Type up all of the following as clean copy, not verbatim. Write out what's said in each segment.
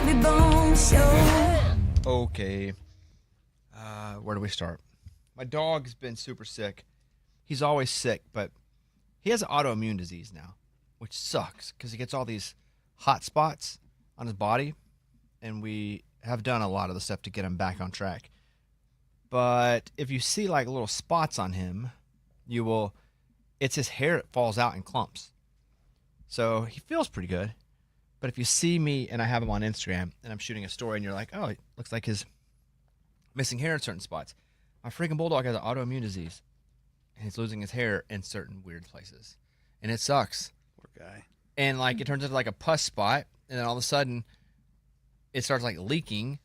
Bobby Bones Show. Okay. Where do we start? My dog's been super sick. He's always sick, but he has an autoimmune disease now, which sucks because he gets all these hot spots on his body, and we have done a lot of the stuff to get him back on track. But if you see like little spots on him, it's his hair that falls out in clumps. So he feels pretty good. But if you see me and I have him on Instagram and I'm shooting a story and you're like, oh, it looks like his missing hair in certain spots. My freaking bulldog has an autoimmune disease. And he's losing his hair in certain weird places. And it sucks. Poor guy. And like it turns into like a pus spot. And then all of a sudden it starts like leaking.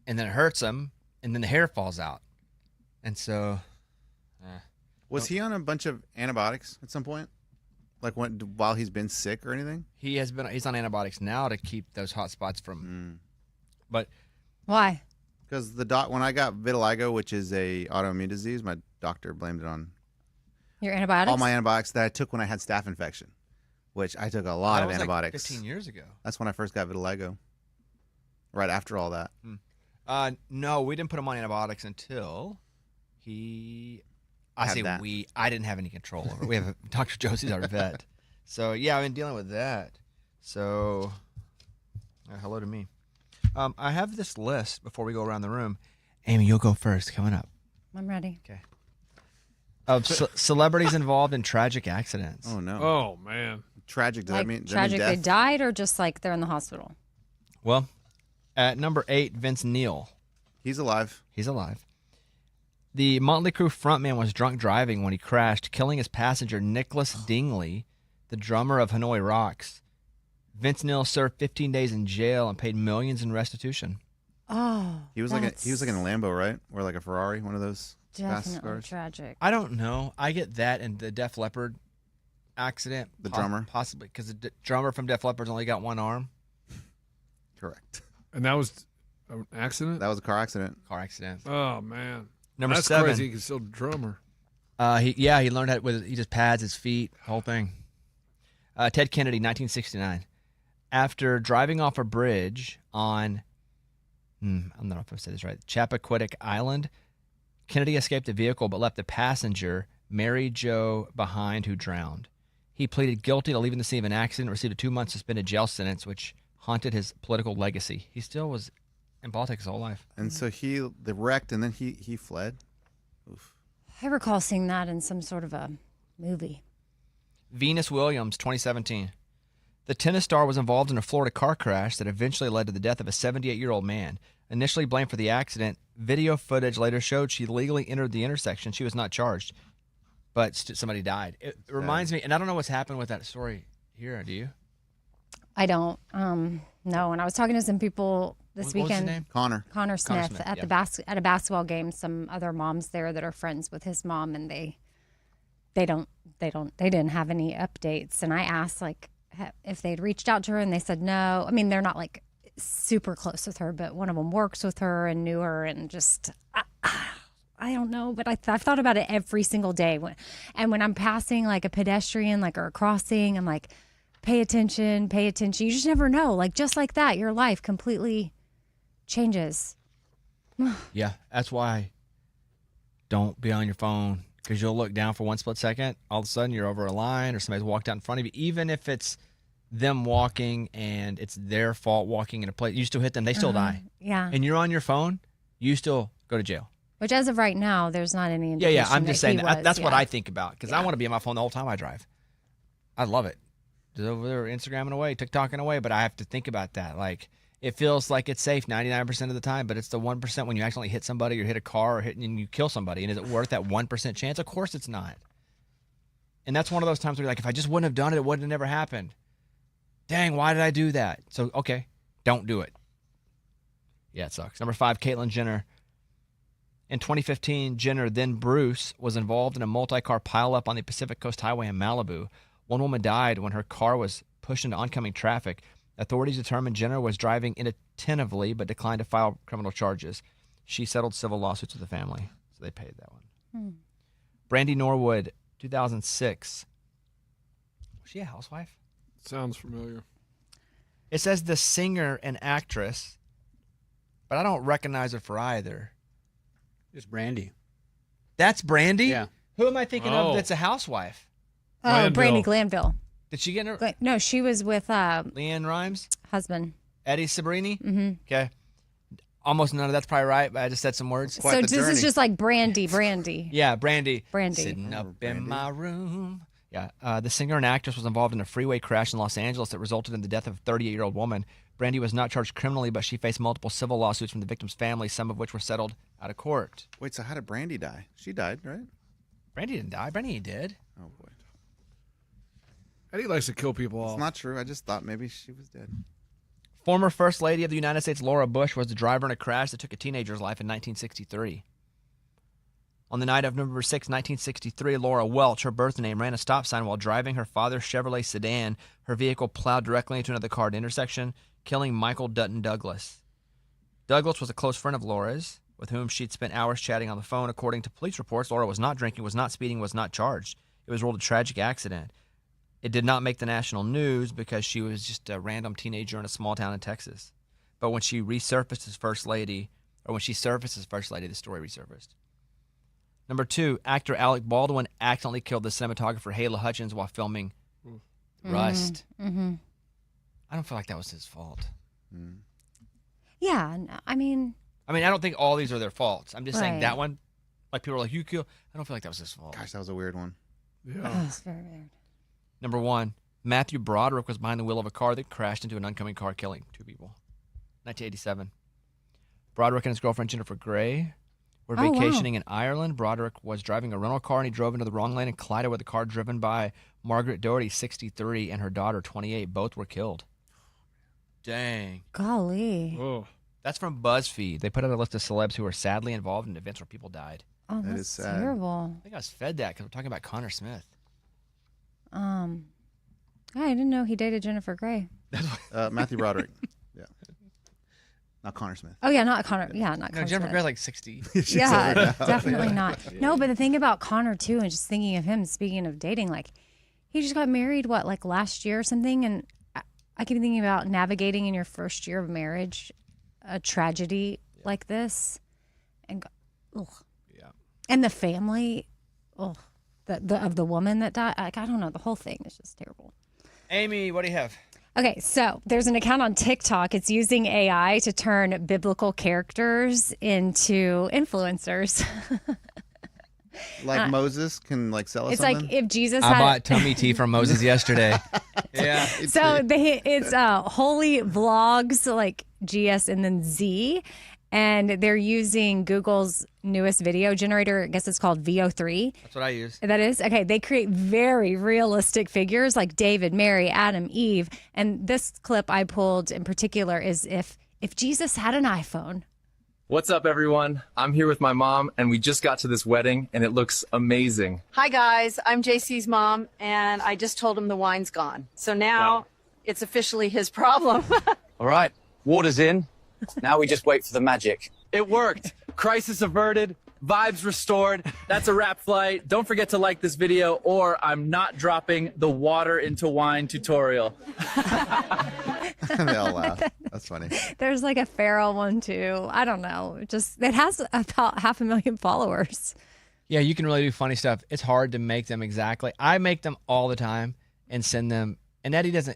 And then it hurts him. And then the hair falls out. And so. Was he on a bunch of antibiotics at some point? Like while he's been sick or anything? He's on antibiotics now to keep those hot spots from. But why? Because when I got vitiligo, which is a autoimmune disease, my doctor blamed it on your antibiotics. All my antibiotics that I took when I had staph infection, which I took a lot of antibiotics. Like 15 years ago. That's when I first got vitiligo. Right after all that. No, we didn't put him on antibiotics until he. I didn't have any control over it. We have Dr. Josie's our vet. So, yeah, I've been dealing with that. So, hello to me. I have this list before we go around the room. Amy, you'll go first. Coming up. I'm ready. Okay. Of celebrities involved in tragic accidents. Oh, no. Oh, man. Tragic. Does that mean tragic? They died or just like they're in the hospital? Well, at number 8, Vince Neil. He's alive. He's alive. The Motley Crue frontman was drunk driving when he crashed, killing his passenger, Nicholas Dingley, the drummer of Hanoi Rocks. Vince Neil served 15 days in jail and paid millions in restitution. Oh, he was like in a Lambo, right? Or like a Ferrari, one of those fast cars. Tragic. I don't know. I get that and the Def Leppard accident. The drummer, possibly because the drummer from Def Leppard's only got one arm. Correct. And that was an accident. That was a car accident. Car accident. Oh man. Number That's 7. Crazy. He can still drummer. He learned how he just pads his feet, whole thing. Ted Kennedy, 1969. After driving off a bridge on, I don't know if I said this right, Chappaquiddick Island, Kennedy escaped the vehicle but left the passenger, Mary Jo, behind, who drowned. He pleaded guilty to leaving the scene of an accident and received a 2-month suspended jail sentence, which haunted his political legacy. He still was in politics his whole life. And so they wrecked and then he fled. Oof. I recall seeing that in some sort of a movie. Venus Williams, 2017. The tennis star was involved in a Florida car crash that eventually led to the death of a 78-year-old man. Initially blamed for the accident, video footage later showed she legally entered the intersection. She was not charged, but somebody died. It reminds me, and I don't know what's happened with that story here. Do you? I don't. No, and I was talking to some people this weekend. What's his name? Connor Smith at at a basketball game. Some other moms there that are friends with his mom, and they didn't have any updates. And I asked if they'd reached out to her, and they said no. I mean, they're not like super close with her, but one of them works with her and knew her, and just I don't know. But I've thought about it every single day when I'm passing like a pedestrian, or a crossing, I'm like, pay attention. You just never know. Like just like that, your life completely changes. Yeah, that's why don't be on your phone, because you'll look down for one split second. All of a sudden, you're over a line or somebody's walked out in front of you. Even if it's them walking and it's their fault walking in a place, you still hit them. They still die. Yeah. And you're on your phone, you still go to jail. Which as of right now, there's not any indication. Yeah. I'm just saying that's what yeah. I think about, because I want to be on my phone the whole time I drive. I love it. Just over there Instagramming away, TikToking away, but I have to think about that. Like, it feels like it's safe 99% of the time, but it's the 1% when you accidentally hit somebody or hit a car and you kill somebody. And is it worth that 1% chance? Of course it's not. And that's one of those times where you're like, if I just wouldn't have done it, it wouldn't have never happened. Dang, why did I do that? So, okay, don't do it. Yeah, it sucks. Number 5, Caitlyn Jenner. In 2015, Jenner, then Bruce, was involved in a multi-car pileup on the Pacific Coast Highway in Malibu. One woman died when her car was pushed into oncoming traffic. Authorities determined Jenner was driving inattentively but declined to file criminal charges. She settled civil lawsuits with the family, so they paid that one. Brandy Norwood, 2006. Was she a housewife? Sounds familiar. It says the singer and actress, but I don't recognize her for either. It's Brandy. That's Brandy? Yeah. Who am I thinking Oh. of that's a housewife? Oh, Glanville. Brandy Glanville. Did she get in her? No, she was with Leanne Rhymes? husband. Eddie Sabrini? Mm-hmm. Okay. Almost none of that's probably right, but I just said some words. Quite So the this journey. is just like Brandy. Yeah, Brandy. Brandy. Sitting up Brandy. in my room. Yeah, the singer and actress was involved in a freeway crash in Los Angeles that resulted in the death of a 38-year-old woman. Brandy was not charged criminally, but she faced multiple civil lawsuits from the victim's family, some of which were settled out of court. Wait, so how did Brandy die? She died, right? Brandy didn't die. Brandy did. Oh boy, Eddie likes to kill people it's off. not true. I just thought maybe she was dead. Former First Lady of the United States Laura Bush was the driver in a crash that took a teenager's life in 1963. On the night of November 6, 1963, Laura Welch, her birth name, ran a stop sign while driving her father's Chevrolet sedan. Her vehicle plowed directly into another car at an intersection, killing Michael Dutton Douglas. Douglas was a close friend of Laura's, with whom she'd spent hours chatting on the phone. According to police reports, Laura was not drinking, was not speeding, was not charged. It was ruled a tragic accident. It did not make the national news because she was just a random teenager in a small town in Texas. But when she resurfaced as First Lady, the story resurfaced. Number 2, actor Alec Baldwin accidentally killed the cinematographer Hayla Hutchins while filming Rust. Mm-hmm. I don't feel like that was his fault. Yeah, I mean, I don't think all these are their faults. I'm just saying Right. that one, like people are like, you kill. I don't feel like that was his fault. Gosh, that was a weird one. Yeah. it's very weird. Number 1, Matthew Broderick was behind the wheel of a car that crashed into an oncoming car, killing 2 people. 1987. Broderick and his girlfriend Jennifer Gray were Oh, wow. vacationing in Ireland. Broderick was driving a rental car and he drove into the wrong lane and collided with a car driven by Margaret Doherty, 63, and her daughter, 28. Both were killed. Dang. Golly. Oh. That's from BuzzFeed. They put out a list of celebs who were sadly involved in events where people died. Oh, That that's is sad. terrible. I think I was fed that because we're talking about Connor Smith. I didn't know he dated Jennifer Grey. Matthew Broderick. Yeah. Not Connor Smith. Oh yeah, not Connor. Yeah, not No, Connor. Jennifer Smith. Gray's like 60. She's Yeah, older now. definitely not. No, but the thing about Connor too, and just thinking of him, speaking of dating, like he just got married, like last year or something, and I keep thinking about navigating in your first year of marriage, a tragedy like this, and ugh. Yeah. And the family, of the woman that died. Like, I don't know, the whole thing is just terrible. Amy, what do you have? Okay, so there's an account on TikTok. It's using AI to turn biblical characters into influencers. Like Moses can sell us It's something. like if Jesus I had. bought tummy tea from Moses yesterday. Yeah. So it's Holy Vlogs, like GS and then Z, and they're using Google's newest video generator. I guess it's called VO3. That's what I use. That is okay. They create very realistic figures like David, Mary, Adam, Eve, and this clip I pulled in particular is if Jesus had an iPhone. What's up, everyone? I'm here with my mom, and we just got to this wedding, and it looks amazing. Hi, guys. I'm JC's mom, and I just told him the wine's gone. So now it's officially his problem. All right, water's in. Now we just wait for the magic. It worked. Crisis averted. Vibes restored. That's a wrap flight. Don't forget to like this video, or I'm not dropping the water into wine tutorial. They all laugh. That's funny. There's like a feral one too. I don't know. It has about 500,000 followers. Yeah, you can really do funny stuff. It's hard to make them exactly. I make them all the time and send them. And Eddie's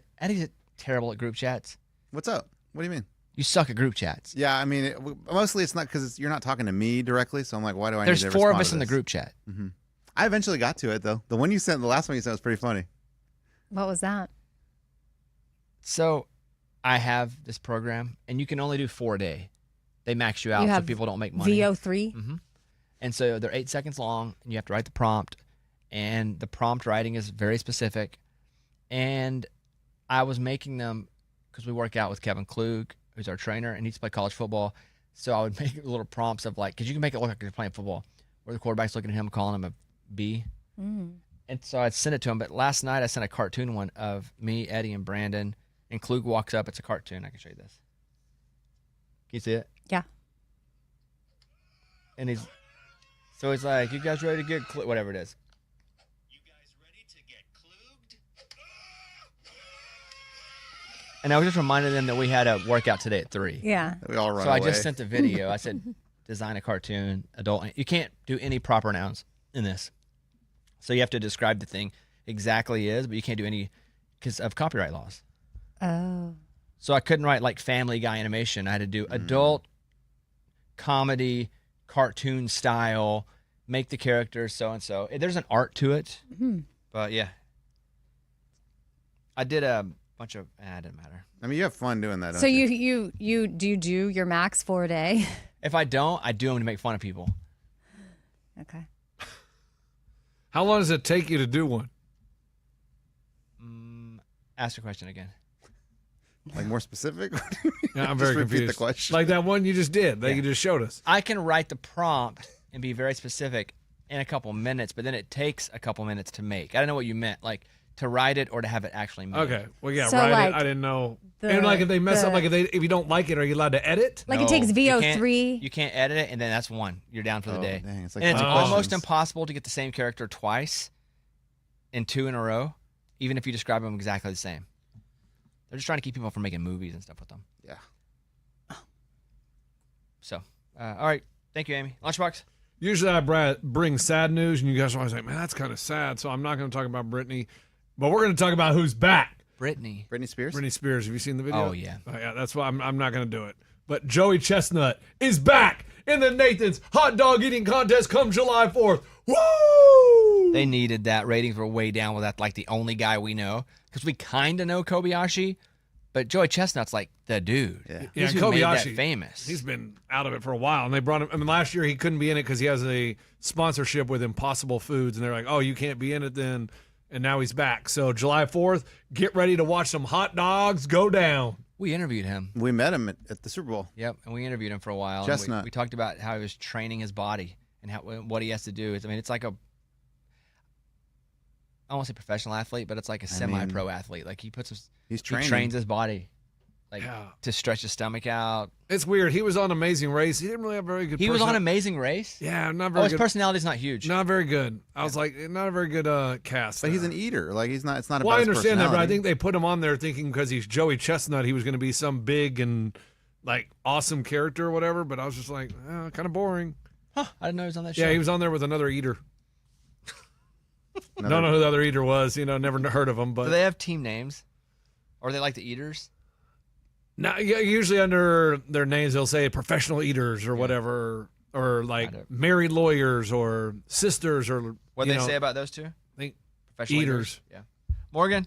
terrible at group chats. What's up? What do you mean? You suck at group chats. Yeah, I mean, mostly it's not because you're not talking to me directly. So I'm like, why do I There's need to 4 of respond us to in the this? group chat. I eventually got to it, though. The last one you sent was pretty funny. What was that? So I have this program, and you can only do 4 a day. They max you out You so have people don't make money. VO3. And so they're 8 seconds long, and you have to write the prompt. And the prompt writing is very specific. And I was making them because we work out with Kevin Klug, who's our trainer, and he's played college football. So I would make little prompts of because you can make it look like you're playing football, where the quarterback's looking at him, calling him a B. And so I'd send it to him. But last night I sent a cartoon one of me, Eddie, and Brandon. And Klug walks up. It's a cartoon. I can show you this. Can you see it? Yeah. And he's like, you guys ready to get whatever it is. You guys ready to get kluged? And I was just reminding them that we had a workout today at 3. Yeah. We all run So away. I just sent a video. I said, design a cartoon, adult. You can't do any proper nouns in this. So you have to describe the thing exactly is, but you can't do any because of copyright laws. Oh. So I couldn't write like Family Guy animation. I had to do adult comedy, cartoon style, make the characters so-and-so. There's an art to it. But yeah. I did a bunch of, it didn't matter. I mean, you have fun doing that. Don't So you? you do your max 4 a day? If I don't, I do them to make fun of people. Okay. How long does it take you to do one? Ask the question again. Like more specific? Yeah, I'm Just very repeat confused. the question. Like that one you just did, that you just showed us. I can write the prompt and be very specific in a couple minutes, but then it takes a couple minutes to make. I don't know what you meant, like to write it or to have it actually made. Okay. Well, yeah, So, right. like, I didn't know. the- And like if they mess up, the- like if you don't like it, are you allowed to edit? Like it No, takes you VO3. can't- You can't edit it, and then that's one. You're down for the Oh, day. dang, it's like and it's 20 almost questions. impossible to get the same character twice in 2 in a row, even if you describe them exactly the same. They're just trying to keep people from making movies and stuff with them. Yeah. So, all right. Thank you, Amy. Lunchbox? Usually I bring sad news, and you guys are always like, man, that's kind of sad. So I'm not going to talk about Britney, but we're going to talk about who's back. Brittany. Britney Spears? Britney Spears. Have you seen the video? Oh, yeah. Yeah, that's why I'm not going to do it. But Joey Chestnut is back in the Nathan's hot dog eating contest come July 4th. Woo! They needed that. Ratings were way down with that, like the only guy we know. Because we kind of know Kobayashi, but Joey Chestnut's like the dude. Yeah. He's who made that famous. He's been out of it for a while, and they brought him. I mean, last year he couldn't be in it because he has a sponsorship with Impossible Foods, and they're like, "Oh, you can't be in it then." And now he's back. So July 4th, get ready to watch some hot dogs go down. We interviewed him. We met him at the Super Bowl. Yep, and we interviewed him for a while. and Chestnut. We talked about how he was training his body and what he has to do. I mean, it's like I won't say professional athlete, but it's like a semi-pro athlete. Like he He's he training. trains his body, like Yeah. to stretch his stomach out. It's weird. He was on Amazing Race. He didn't really have very good. He was on personal- Amazing Race. Yeah, not Oh, very his good. personality's not huge. Not very good. I was like, not a very good cast. But he's an eater. Like he's not. It's not Well, about I his understand that, but I personality. think they put him on there thinking because he's Joey Chestnut, he was going to be some big and like awesome character or whatever. But I was just like, kind of boring. Huh, I didn't know he was on that show. Yeah, he was on there with another eater. Another- Don't know who the other eater was. Never heard of him. But Do they have team names? Or are they like the Eaters? no, yeah, usually under their names they'll say professional eaters or whatever, or like Kind of. married lawyers or sisters or What you they know, say about those two? I think Professional Eaters. Yeah. Morgan?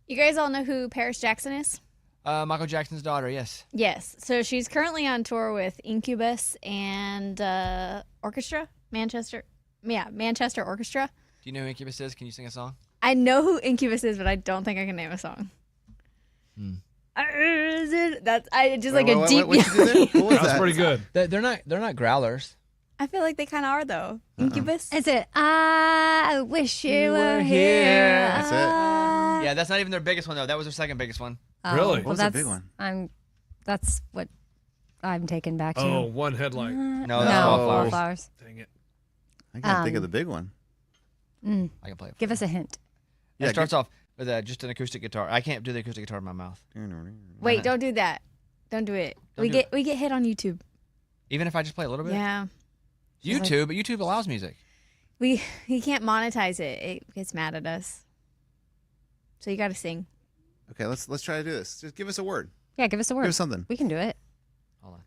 You guys all know who Paris Jackson is? Michael Jackson's daughter, yes. Yes. So she's currently on tour with Incubus and Orchestra, Manchester. Yeah, Manchester Orchestra. Do you know who Incubus is? Can you sing a song? I know who Incubus is, but I don't think I can name a song. That's just like a deep. What you do there? What was That's that? pretty good. They're not growlers. I feel like they kind of are though. Incubus. Is it I wish you were were here? here. That's it. Yeah, that's not even their biggest one though. That was their second biggest one. Really? What was the big one? That's what I'm taken back to. Oh, one headline. No, that's no, Wallflowers. Wallflowers. Dang it. I can't think of the big one. I can play it. Give us a hint. It starts off with just an acoustic guitar. I can't do the acoustic guitar in my mouth. Wait, don't do that. Don't do it. Don't do we get hit on YouTube. Even if I just play a little bit? Yeah. YouTube, but YouTube allows music. We can't monetize it. It gets mad at us. So you got to sing. Okay, let's try to do this. Just give us a word. Yeah, give us a word. Give us something. We can do it. Hold on.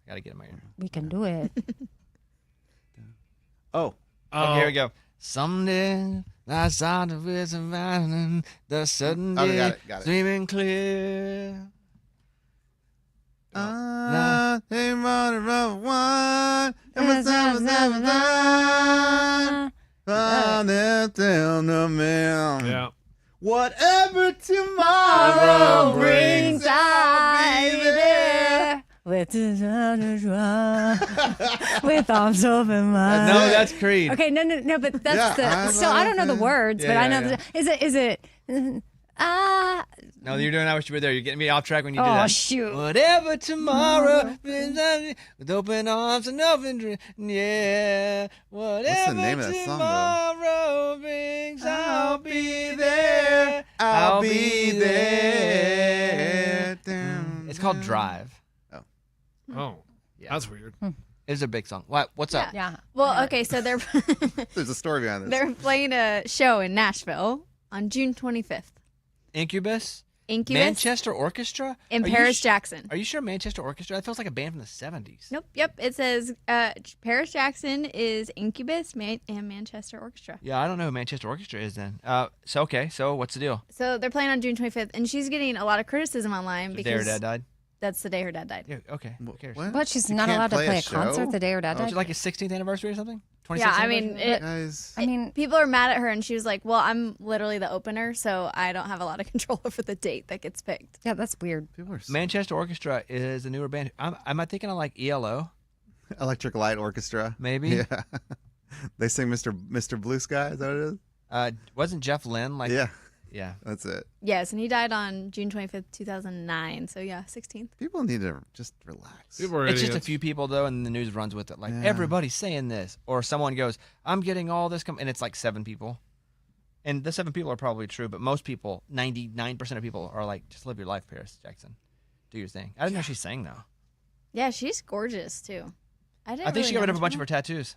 I got to get in my ear. We can do it. Oh, Okay, here we go. Someday I saw the vision running, the sudden Okay, day got it. streaming clear. they run around one. And what's up, what's up, what's up? On that down the man. Yeah. Whatever tomorrow brings, I'll be there. With arms open wide. No, that's Creed. Okay, no, but that's Yeah, the. I So I don't know the like it. words, Yeah, but I yeah, know. yeah. Is it? No, you're doing I Wish You Were There. You're getting me off track when you do Oh, that. shoot. Whatever tomorrow brings, with open arms and open dreams. Yeah. Whatever name of that song, though? tomorrow brings, I'll be there. I'll be there. It's called Drive. Oh, Yeah. that's weird. It's a big song. What's up? Yeah. Well, okay, so they're There's a story behind this. they're playing a show in Nashville on June 25th. Incubus? Incubus Manchester Orchestra? and Are you Paris sh- Jackson. Are you sure Manchester Orchestra? That feels like a band from the 70s. Nope. Yep. It says Paris Jackson is Incubus and Manchester Orchestra. Yeah, I don't know who Manchester Orchestra is then. So what's the deal? So they're playing on June 25th, and she's getting a lot of criticism online The day her because dad died? that's the day her dad died. Yeah, okay. Who cares? What? She's You not can't allowed to play a show? concert the day her dad Was died? it like his 16th anniversary or something? 26th Yeah, I mean, anniversary? Guys, I mean, people are mad at her, and she was like, "Well, I'm literally the opener, so I don't have a lot of control over the date that gets picked." yeah, that's weird. people are Manchester Orchestra is a newer band. Am I thinking of like ELO? Electric Light Orchestra. Maybe? Yeah. They sing Mr. Blue Sky. Is that what it is? Wasn't Jeff Lynne like? Yeah, Yeah. that's it. Yes, and he died on June 25th, 2009. So yeah, 16th. People need to just relax. People are It's just a idiots. few people though, and the news runs with it. Like Yeah. everybody's saying this, or someone goes, "I'm getting all this," and it's like 7 people, and the 7 people are probably true, but most people, 99% of people, are like, "Just live your life, Paris Jackson, do your thing." I didn't know she sang though. Yeah, she's gorgeous too. I didn't. I think really she got rid know of a bunch much of her tattoos.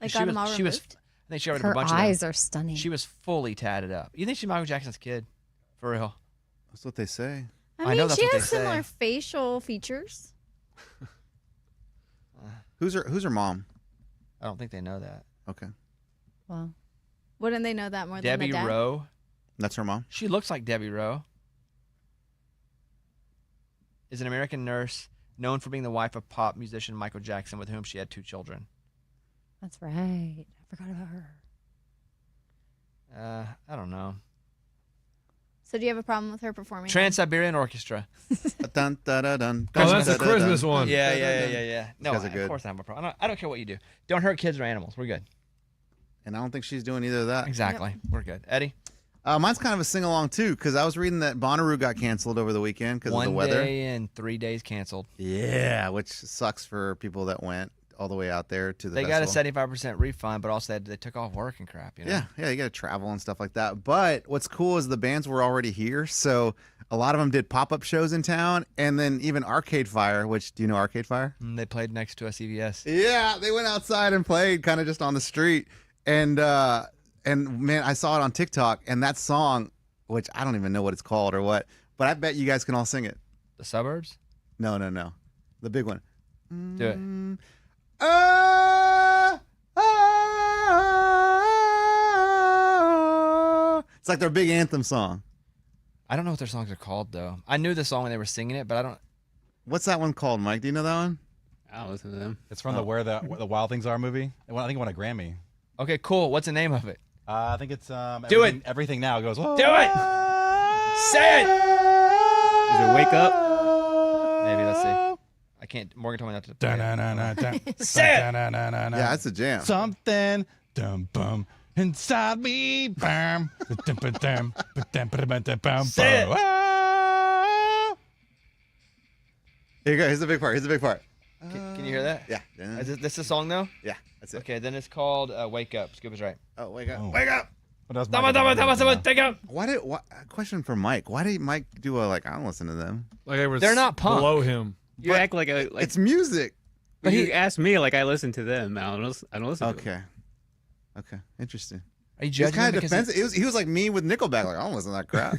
Like she got was, them all she was, removed. I think she got rid of a Her bunch eyes of are stunning. them. She was fully tatted up. You think she's Michael Jackson's kid? For real? That's what they say. I I mean, know that's she what they has similar say. facial features. Who's her mom? I don't think they know that. Okay, Wow. Wouldn't they know that more Debbie than the dad? Rowe. that's her mom. She looks like Debbie Rowe. Is an American nurse known for being the wife of pop musician Michael Jackson, with whom she had 2 children. That's right. I forgot about her. I don't know. So do you have a problem with her performing? Trans-Siberian Orchestra. Dun, dun, dun, dun, Oh, that's dun, the dun, Christmas dun. one. Yeah. No, guys are of good. course I have a problem. I don't care what you do. Don't hurt kids or animals. We're good. And I don't think she's doing either of that. Exactly. We're good. Eddie? Mine's kind of a sing along too, because I was reading that Bonnaroo got canceled over the weekend because of the 1 weather. day and 3 days canceled. Yeah, which sucks for people that went all the way out there to the They got a festival. 75% refund, but also they took off work and crap. You know? Yeah, you got to travel and stuff like that. But what's cool is the bands were already here, so a lot of them did pop-up shows in town, and then even Arcade Fire, which, do you know Arcade Fire? They played next to a CVS. Yeah, they went outside and played kind of just on the street. And man, I saw it on TikTok, and that song, which I don't even know what it's called or what, but I bet you guys can all sing it. The Suburbs? No. The big one. Do it. It's like their big anthem song. I don't know what their songs are called, though. I knew the song when they were singing it, but I don't. What's that one called, Mike? Do you know that one? I don't listen to them. It's from the Where the Wild Things Are movie. I think it won a Grammy. Okay, cool. What's the name of it? I think it's Do everything, it. Everything Now goes. Whoa. Do it! Say it! Is it Wake Up? Maybe, let's see. I can't. Morgan told me not to. Play it. Say it. Yeah, that's a jam. Something dum bum inside me. Bam. Say it. Here you go. Here's the big part. Can you hear that? Yeah. Is this a song, though? Yeah, that's it. Okay, then it's called Wake Up. Scoop is right. Oh, wake up. Oh. Wake up. What else? Take up. Question for Mike. Why did Mike do I don't listen to them? Like they were They're not punk. below him. You act like a It's music. But you asked me like I listen to them. I don't listen to them. Okay. Interesting. Are you He's judging kind him of because defensive. He was like me with Nickelback. Like, I don't listen to that crap.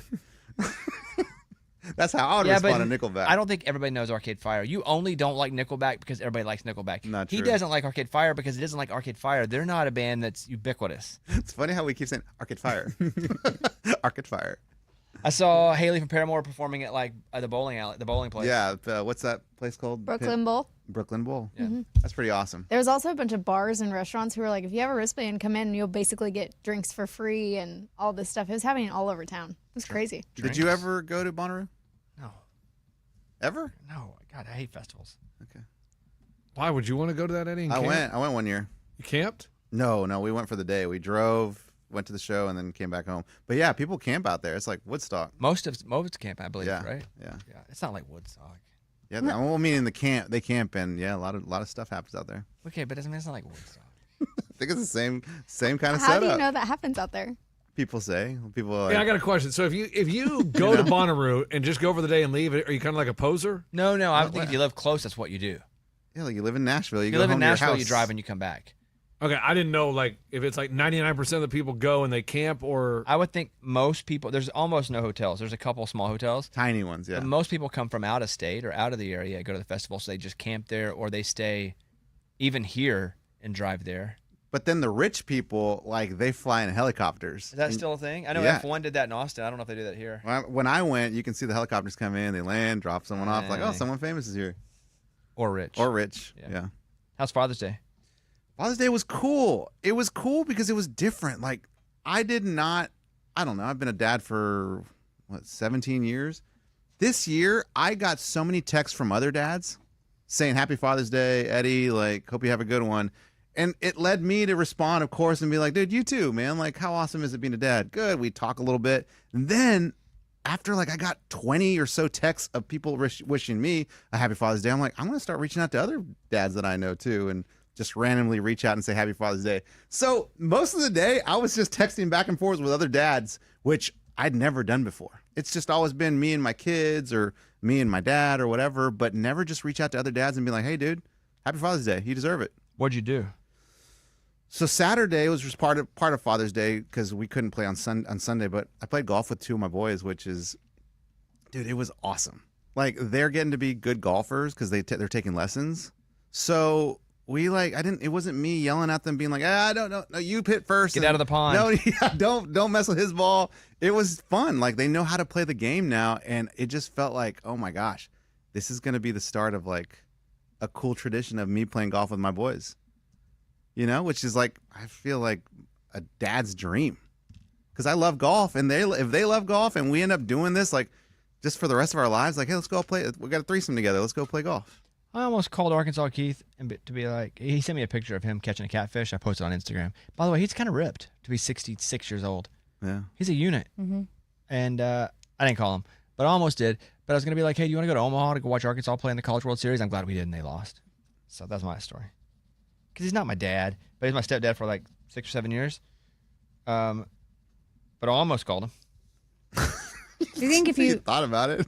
That's how I would respond to Nickelback. I don't think everybody knows Arcade Fire. You only don't like Nickelback because everybody likes Nickelback. Not He true. doesn't like Arcade Fire because he doesn't like Arcade Fire. They're not a band that's ubiquitous. It's funny how we keep saying Arcade Fire. Arcade Fire. I saw Haley from Paramore performing at like the bowling alley, the bowling place. Yeah. What's that place called? Brooklyn Bowl. Brooklyn Bowl. Yeah. That's pretty awesome. There was also a bunch of bars and restaurants who were like, if you have a wristband, come in and you'll basically get drinks for free and all this stuff. It was happening all over town. It was crazy. Did you ever go to Bonnaroo? No. Ever? No. God, I hate festivals. Okay. Why would you want to go to that, Eddie? and I camp? went. I went one year. You camped? No, we went for the day. We drove went to the show and then came back home. But yeah, people camp out there. It's like Woodstock. Most camp, I believe, Yeah, right? yeah. It's not like Woodstock. Yeah, well, meaning the camp, they camp, and yeah, a lot of stuff happens out there. Okay, but it's not like Woodstock. I think it's the same kind of How setup. do you know that happens out there? People say. People are like, Yeah, I got a question. So if you go to Bonnaroo and just go for the day and leave, are you kind of like a poser? No. I think if you live close, that's what you do. yeah, like you live in Nashville. You You go live home in to your Nashville, house. you drive and you come back. Okay, I didn't know like if it's like 99% of the people go and they camp or. I would think most people. There's almost no hotels. There's a couple small hotels. Tiny ones, yeah. But most people come from out of state or out of the area, go to the festival, so they just camp there, or they stay even here and drive there. But then the rich people, like, they fly in helicopters. Is that still a thing? I know Yeah. F1 did that in Austin. I don't know if they do that here. When I went, you can see the helicopters come in, they land, drop someone off, like, oh, Dang. someone famous is here. Or rich. Or rich, Yeah. yeah. How's Father's Day? Father's Day was cool. It was cool because it was different. Like, I don't know, I've been a dad for, 17 years? This year, I got so many texts from other dads saying, Happy Father's Day, Eddie, like, hope you have a good one. And it led me to respond, of course, and be like, dude, you too, man. Like, how awesome is it being a dad? Good. We talk a little bit. And then after, like, I got 20 or so texts of people wishing me a happy Father's Day, I'm like, I'm going to start reaching out to other dads that I know, too, and just randomly reach out and say happy Father's Day. So most of the day, I was just texting back and forth with other dads, which I'd never done before. It's just always been me and my kids or me and my dad or whatever, but never just reach out to other dads and be like, hey, dude, happy Father's Day. You deserve it. What'd you do? So Saturday was just part of Father's Day because we couldn't play on Sunday, but I played golf with two of my boys, which is, dude, it was awesome. Like, they're getting to be good golfers because they're taking lessons. So it wasn't me yelling at them being like, no, you hit first. Get out of the pond. No, yeah, don't mess with his ball. It was fun. Like, they know how to play the game now, and it just felt like, oh my gosh, this is going to be the start of like a cool tradition of me playing golf with my boys. You know, which is like, I feel like a dad's dream because I love golf, and if they love golf and we end up doing this, like, just for the rest of our lives, like, hey, let's go play. We got a threesome together. Let's go play golf. I almost called Arkansas Keith to be like, he sent me a picture of him catching a catfish. I posted on Instagram. By the way, he's kind of ripped to be 66 years old. Yeah. He's a unit. Mm-hmm. And I didn't call him, but I almost did. But I was going to be like, hey, do you want to go to Omaha to go watch Arkansas play in the College World Series? I'm glad we did, and they lost. So that's my story. Because he's not my dad, but he's my stepdad for like 6 or 7 years. But I almost called him. Do you think if you thought about it?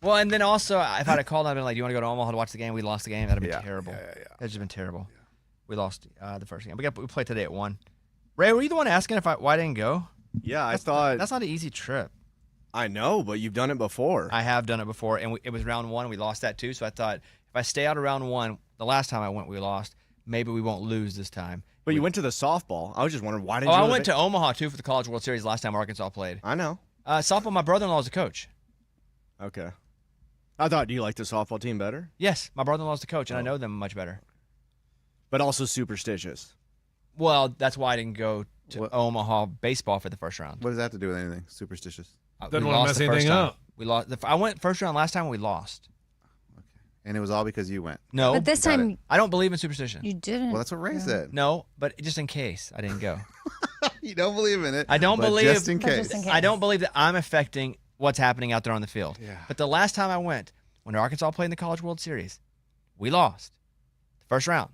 Well, and then also, if I'd have called, I'd been like, do you want to go to Omaha to watch the game? We lost the game. That'd have been terrible. Yeah. That'd just been terrible. Yeah. We lost the first game. We played today at 1. Ray, were you the one asking why I didn't go? Yeah, I thought... That's not an easy trip. I know, but you've done it before. I have done it before, and it was round 1. We lost that too, so I thought if I stay out of round 1, the last time I went, we lost. Maybe we won't lose this time. But you went to the softball. I was just wondering, why didn't you... I went to Omaha, too, for the College World Series last time Arkansas played. I know. Softball, my brother-in-law was the coach. Okay. I thought, do you like the softball team better? Yes, my brother-in-law's the coach, and I know them much better. But also superstitious. Well, that's why I didn't go to Omaha baseball for the first round. What does that have to do with anything? Superstitious. Doesn't want to mess anything up. We lost. I went first round last time, and we lost. And it was all because you went. No, But this time I don't believe in superstition. you didn't. Well, that's what Ray said. No, but just in case I didn't go. You don't believe in it. I don't but believe. just in But case. just in case. I don't believe that I'm affecting what's happening out there on the field. Yeah. But the last time I went, when Arkansas played in the College World Series, we lost the first round.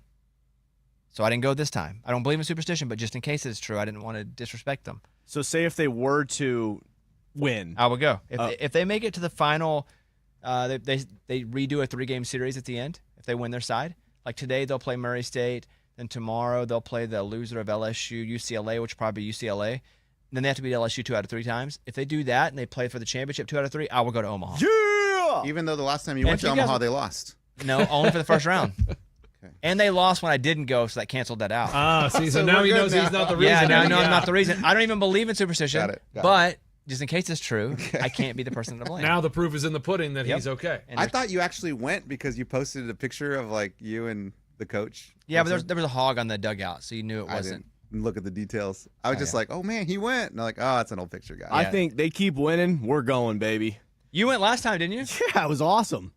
So I didn't go this time. I don't believe in superstition, but just in case it's true, I didn't want to disrespect them. So say if they were to win. I would go. If they make it to the final, they redo a 3-game series at the end if they win their side. Like today, they'll play Murray State. Then tomorrow, they'll play the loser of LSU, UCLA, which will probably be UCLA. Then they have to beat LSU 2 out of 3 times. If they do that and they play for the championship 2 out of 3, I will go to Omaha. Yeah! Even though the last time you went to Omaha, they lost. No, only for the first round. Okay. And they lost when I didn't go, so that canceled that out. Ah, see, so now he knows he's not the reason. Yeah, now I know I'm not the reason. I don't even believe in superstition. Got it. But just in case it's true, I can't be the person to blame. Now the proof is in the pudding that he's okay. And I thought you actually went because you posted a picture of like you and the coach. Yeah, but there was a hog on the dugout, so you knew it wasn't. I didn't look at the details. I was just like, oh man, he went. And I'm like, oh, it's an old picture, guy. I think they keep winning. We're going, baby. You went last time, didn't you? Yeah, it was awesome.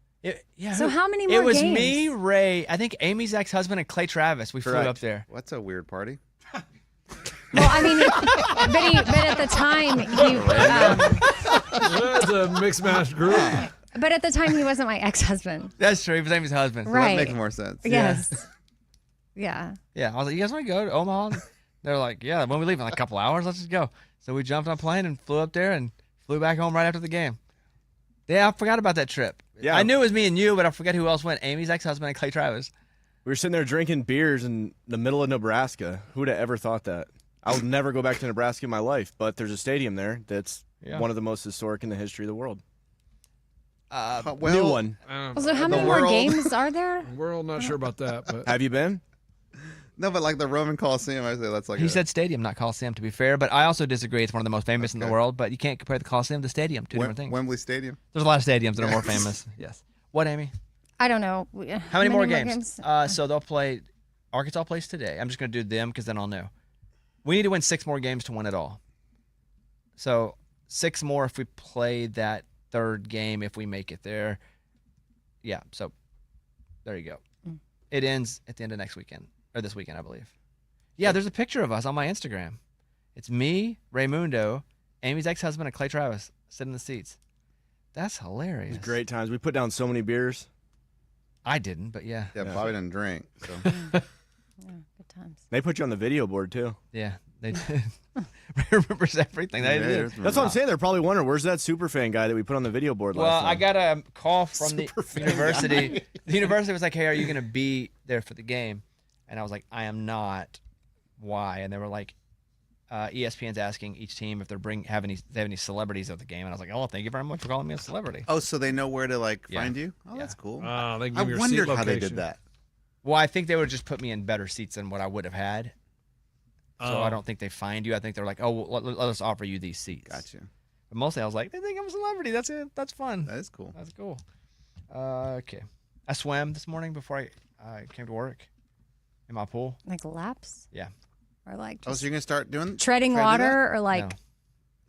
So how many more It was games? me, Ray, I think Amy's ex-husband, and Clay Travis. We flew Correct. up there. What's a weird party? Well, I mean, but at the time It's a mixed match group. but at the time he wasn't my ex-husband. That's true. He was Amy's husband. Right. That makes more sense. Yes. Yeah. Yeah. I was like, you guys want to go to Omaha? They're like, yeah. When we leave in like a couple hours, let's just go. So we jumped on a plane and flew up there and flew back home right after the game. Yeah, I forgot about that trip. Yeah. I knew it was me and you, but I forget who else went. Amy's ex-husband and Clay Travis. We were sitting there drinking beers in the middle of Nebraska. Who would have ever thought that? I would never go back to Nebraska in my life, but there's a stadium there that's one of the most historic in the history of the world. New one. So how many more games are there? We're all not sure about that. But Have you been? No, but like the Roman Coliseum, I say that's like He said stadium, not Coliseum, to be fair. But I also disagree. It's one of the most famous in the world. But you can't compare the Coliseum to stadium. Two different things. Wembley Stadium. There's a lot of stadiums that are more famous. Yes. What, Amy? I don't know. How many more games? So they'll play. Arkansas plays today. I'm just going to do them because then I'll know. We need to win 6 more games to win it all. So 6 more if we play that third game, if we make it there. Yeah, so there you go. It ends at the end of next weekend, or this weekend, I believe. Yeah, there's a picture of us on my Instagram. It's me, Raymundo, Amy's ex-husband, and Clay Travis sitting in the seats. That's hilarious. Great times. We put down so many beers. I didn't, but yeah. Yeah, Bobby didn't drink. So. Yeah, good times. They put you on the video board, too. Yeah, they did. Ray remembers everything. They did. That's what I'm saying. They're probably wondering, where's that superfan guy that we put on the video board last Well, time? I got a call from the Superfan university. guy. The university was like, "Hey, are you going to be there for the game?" And I was like, "I am not." Why? And they were like, "ESPN's asking each team if they have any celebrities at the game." And I was like, "Oh, thank you very much for calling me a celebrity." Oh, so they know where to Yeah. find you? Oh, Yeah. that's cool. They give I your wondered seat how they location. did that. Well, I think they would just put me in better seats than what I would have had. So I don't think they find you. I think they're like, "Oh, well, let us offer you these seats." Gotcha. But mostly, I was like, "They think I'm a celebrity. That's it. That's fun. That is cool. That's cool." Okay, I swam this morning before I came to work in my pool. Like laps? Yeah. Or like Oh, just so you're gonna start doing treading try to do water or like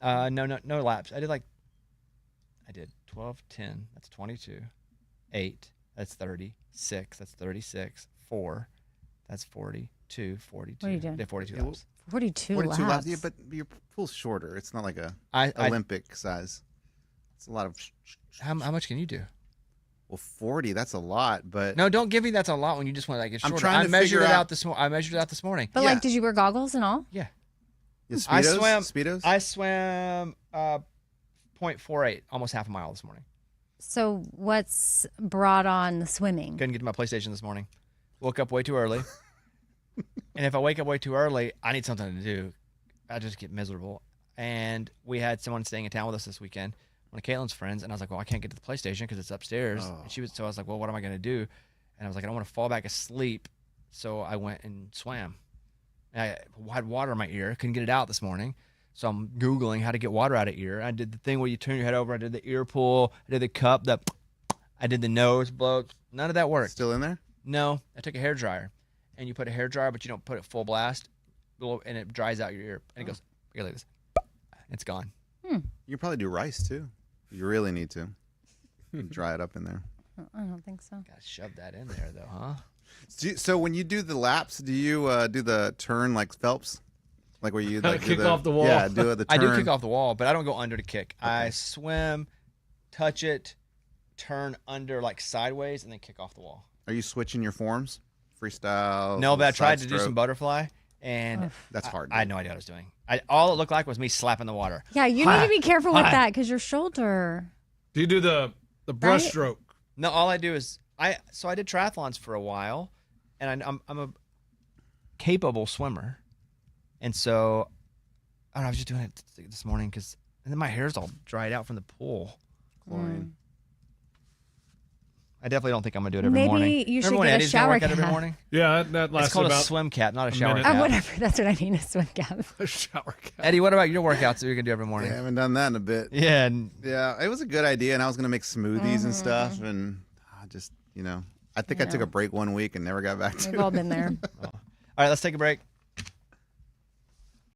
No laps. I did 12, 10. That's 22. 8. That's 30. 6. That's 36. 4. That's 42. 42. What are you doing? I did 42 Yeah, laps. 42 42 laps. laps. Yeah, but your pool's shorter. It's not like a I- Olympic size. It's a lot of. How much can you do? Well, 40. That's a lot, but No, don't give me that's a lot when you just want to get I'm shorter. trying I to measured figure it out- out this morning. I measured it out this morning. But like, did you wear goggles and all? Yeah. Yeah, I Speedos? swam. Speedos? I swam 0.48, almost half a mile this morning. So what's brought on the swimming? Couldn't get to my PlayStation this morning. Woke up way too early. And if I wake up way too early, I need something to do. I just get miserable. And we had someone staying in town with us this weekend, one of Caitlin's friends, and I was like, well, I can't get to the PlayStation because it's upstairs. Oh. And so I was like, well, what am I going to do? And I was like, I don't want to fall back asleep. So I went and swam. And I had water in my ear. Couldn't get it out this morning. So I'm Googling how to get water out of ear. I did the thing where you turn your head over. I did the ear pull. I did the cup. I did the nose blow. None of that worked. Still in there? No, I took a hair dryer, and you put a hair dryer, but you don't put it full blast, and it dries out your ear, and it goes like this. It's gone. You can probably do rice too. You really need to. Dry it up in there. I don't think so. Gotta shove that in there, though, huh? So when you do the laps, do you do the turn like Phelps? Like where you like Kick off the wall. Yeah, do the turn. I do kick off the wall, but I don't go under to kick. Okay. I swim, touch it, turn under like sideways, and then kick off the wall. Are you switching your forms? Freestyle? No, but I tried to side do some stroke? butterfly, and That's hard. I had no idea what I was doing. All it looked like was me slapping the water. Yeah, you need to be careful with that because your shoulder. Do you do the breaststroke? No, all I do is I did triathlons for a while, and I'm a capable swimmer, and so I don't know, I was just doing it this morning and then my hair's all dried out from the pool. Chlorine. I definitely don't think I'm gonna do it every Maybe morning. you should Remember when get a Eddie's gonna shower work out every cap. morning? Yeah, that lasts It's called about a swim cap, not a shower minute. cap. Whatever. That's what I mean. A swim cap. a shower cap. Eddie, what about your workouts that you're gonna do every I morning? haven't done that in a bit. Yeah, and Yeah, it was a good idea, and I was gonna make smoothies and stuff, and I just I think I took a break one week and never got back to We've it. all been there. all right, let's take a break.